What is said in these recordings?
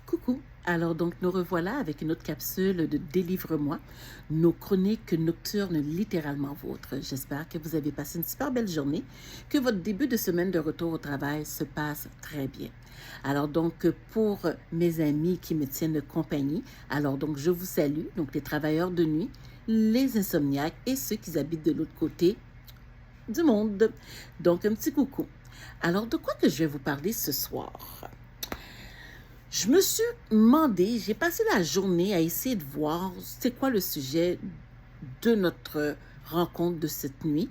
Coucou, alors donc nous revoilà avec une autre capsule de Délivre-moi, nos chroniques nocturnes littéralement vôtres. J'espère que vous avez passé une super belle journée, que votre début de semaine de retour au travail se passe très bien. Alors donc pour mes amis qui me tiennent compagnie, alors donc je vous salue, donc les travailleurs de nuit, les insomniaques et ceux qui habitent de l'autre côté du monde. Donc un petit coucou. Alors de quoi que je vais vous parler ce soir? Je me suis demandé, j'ai passé la journée à essayer de voir c'est quoi le sujet de notre rencontre de cette nuit.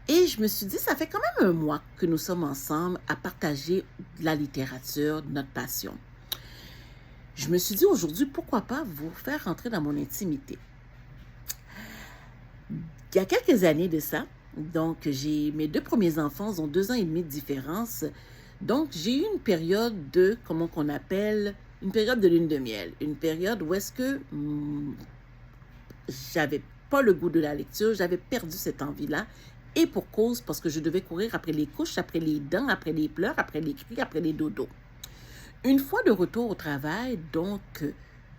Et je me suis dit, ça fait quand même un mois que nous sommes ensemble à partager de la littérature, notre passion. Je me suis dit aujourd'hui, pourquoi pas vous faire rentrer dans mon intimité. Il y a quelques années de ça, donc j'ai mes deux premiers enfants ont 2 ans et demi de différence. Donc j'ai eu une période de, comment qu'on appelle, une période de lune de miel. Une période où est-ce que j'avais pas le goût de la lecture, j'avais perdu cette envie-là. Et pour cause, parce que je devais courir après les couches, après les dents, après les pleurs, après les cris, après les dodos. Une fois de retour au travail, donc,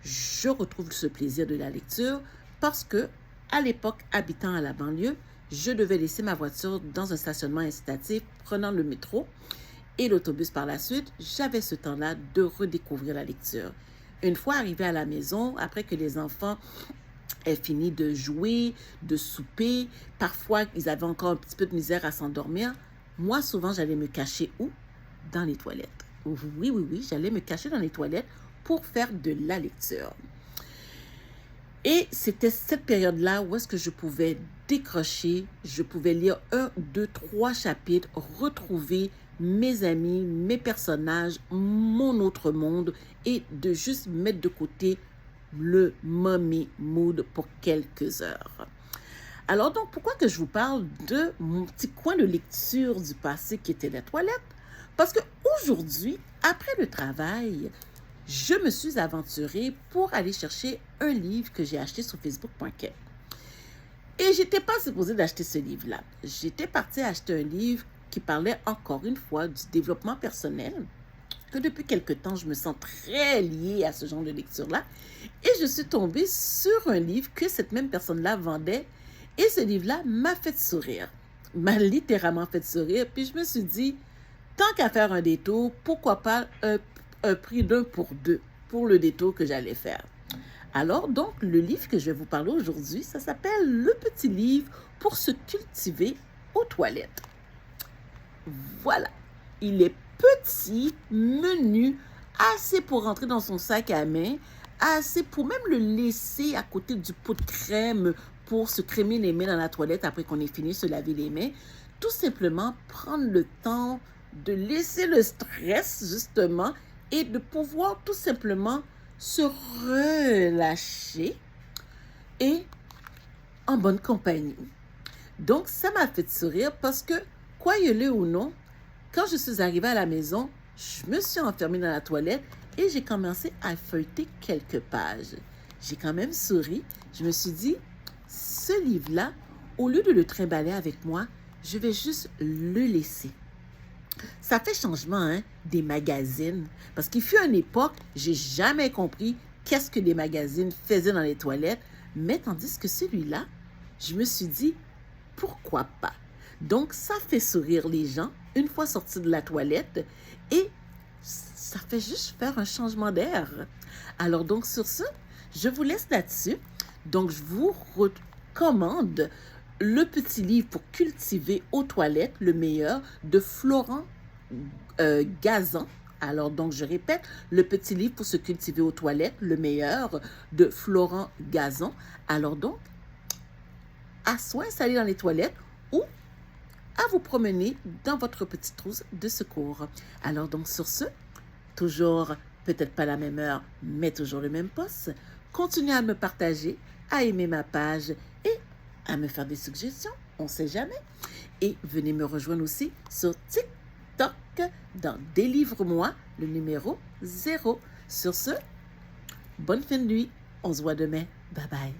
je retrouve ce plaisir de la lecture parce que, à l'époque, habitant à la banlieue, je devais laisser ma voiture dans un stationnement incitatif, prenant le métro et l'autobus par la suite. J'avais ce temps-là de redécouvrir la lecture. Une fois arrivé à la maison, après que les enfants aient fini de jouer, de souper, parfois ils avaient encore un petit peu de misère à s'endormir, moi, souvent, j'allais me cacher où? Dans les toilettes. Oui, j'allais me cacher dans les toilettes pour faire de la lecture. Et c'était cette période-là où est-ce que je pouvais décrocher, je pouvais lire 1, 2, 3 chapitres, retrouver mes amis, mes personnages, mon autre monde et de juste mettre de côté le mommy mood pour quelques heures. Alors donc, pourquoi que je vous parle de mon petit coin de lecture du passé qui était la toilette? Parce qu'aujourd'hui, après le travail, je me suis aventurée pour aller chercher un livre que j'ai acheté sur Facebook.com. Et j'étais pas supposée d'acheter ce livre-là. J'étais partie acheter un livre qui parlait encore une fois du développement personnel, que depuis quelque temps, je me sens très liée à ce genre de lecture-là. Et je suis tombée sur un livre que cette même personne-là vendait. Et ce livre-là m'a fait sourire, m'a littéralement fait sourire. Puis je me suis dit, tant qu'à faire un détour, pourquoi pas un prix d'un pour deux pour le détour que j'allais faire. Alors donc, le livre que je vais vous parler aujourd'hui, ça s'appelle Le petit livre pour se cultiver aux toilettes. Voilà, il est petit, menu, assez pour rentrer dans son sac à main, assez pour même le laisser à côté du pot de crème pour se crémer les mains dans la toilette après qu'on ait fini de se laver les mains. Tout simplement prendre le temps de laisser le stress, justement, et de pouvoir tout simplement se relâcher et en bonne compagnie. Donc, ça m'a fait sourire parce que, croyez-le ou non, quand je suis arrivée à la maison, je me suis enfermée dans la toilette et j'ai commencé à feuilleter quelques pages. J'ai quand même souri. Je me suis dit, ce livre-là, au lieu de le trimballer avec moi, je vais juste le laisser. Ça fait changement, hein, des magazines. Parce qu'il fut une époque, j'ai jamais compris qu'est-ce que les magazines faisaient dans les toilettes. Mais tandis que celui-là, je me suis dit, pourquoi pas? Donc, ça fait sourire les gens une fois sortis de la toilette et ça fait juste faire un changement d'air. Alors donc, sur ce, je vous laisse là-dessus. Donc, je vous recommande Le petit livre pour cultiver aux toilettes, le meilleur, de Florent Gazan. Alors donc, je répète, Le petit livre pour se cultiver aux toilettes, le meilleur, de Florent Gazan. Alors donc, à soi installé dans les toilettes ou à vous promener dans votre petite trousse de secours. Alors donc sur ce, toujours peut-être pas la même heure, mais toujours le même poste, continuez à me partager, à aimer ma page et à me faire des suggestions, on ne sait jamais. Et venez me rejoindre aussi sur TikTok dans Délivre-moi, le numéro 0. Sur ce, bonne fin de nuit, on se voit demain, bye bye.